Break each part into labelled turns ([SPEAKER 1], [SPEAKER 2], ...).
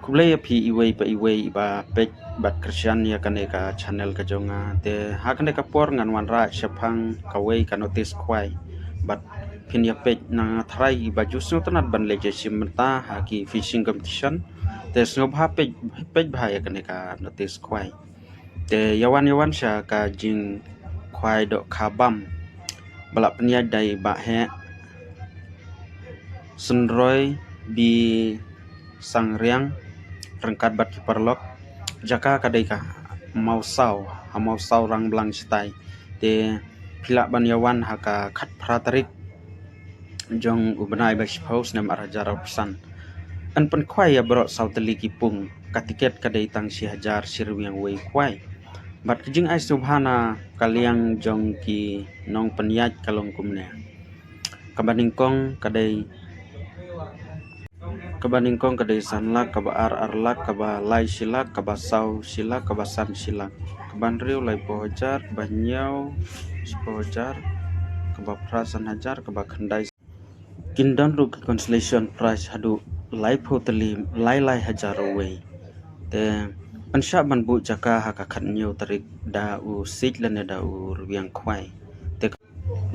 [SPEAKER 1] Kublai pi iway pa iway ba pej bat Christian ya kaneka channel ka jonga te hakane ka por ngan wan ra shapang kaway ka notice kwai bat pin ya pej na thrai ba jusno tanat ban leje simta haki fishing competition te snob ha pej ba ya kaneka notice kwai te yawan sha ka jing kwai do kabam balap penya dai ba he sunroy bi sangriang rengkat bat kiparlok jaka kadai ka mau sau rang blang stai te pila ban yawan haka khat pratarik jong ubenai ba suppose nam arajar pesan an pen kwai ya bro sauteli kipung katiket kadai tang si hajar sirwiang wei kwai bat kijing ai subhana kaliang jong ki nong penyat kalong kumne Kabaningkong kadai sanlak kaba arlak kaba lai silak kaba sau silak kaba san silak kaban riu lai pohajar kaba nyau pohajar kaba prasan hajar kaba khandai kindan ru consolation prize hadu lai photeli lai hajar away te ansha ban bu jaka haka khat nyau tarik da u sik lane da u ruang khwai te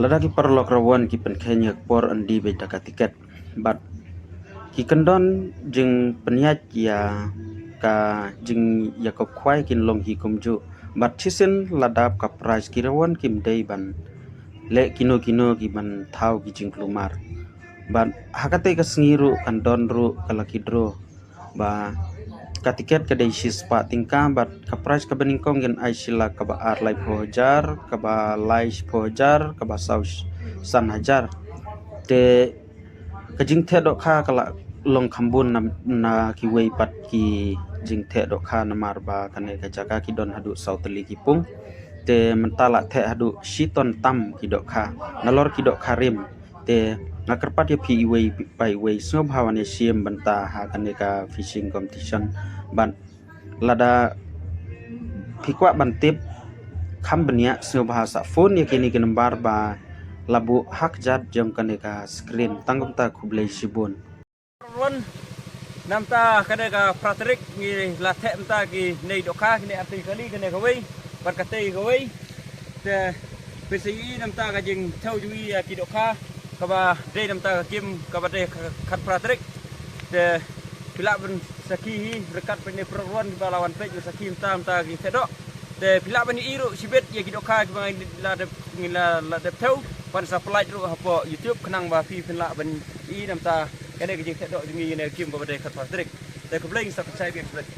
[SPEAKER 1] ladaki parlok rawan ki pen khenyak por andi be taka tiket bat ki kendon jeng penyat ya ka jeng yakop kwai kin long hi kumju bat chisen ladap ka price kirawan kim dei ban le kino ki ban thau ki jing klumar ban hakate ka sengiru kandon ru kalakidro ba ka tiket ka dei sispa tingka bat ka price ka beningkong gen ai sila ka ba ar lai pojar ka ba lai pojar ka ba saus san hajar te kajing the dok kha kala long khambun na ki wei pat ki jing the dok kha namar ba kane ka jaka ki don hadu sauteli ki pung te mentala the hadu shiton tam ki dok kha nalor ki dok kharim te nakarpat ya pi wei pai wei so bhawane siem banta ha kane ka fishing competition ban lada pikwa bantip khambnya so bahasa phone ya kini kenembar ba labu hak jat jom kaneka screen tanggung ta kublai sibun
[SPEAKER 2] run namta kaneka pratrik ni la the mta ki nei dokha ni arti kali kaneka wei barkatei gawei te pci namta ka jing thau jui ki dokha ka ba dei namta ka kim ka ba dei khat pratrik te pila ben saki rekat pen run ba lawan pej saki mta ki thedok te pila ben iru sibet ya ki dokha ki la de thau pan supply ru hapo YouTube kenang ba fi pila ben I namta kene ke jing thedok jingi ne kim ba de khat pratrik te ko bleng sak chai bi express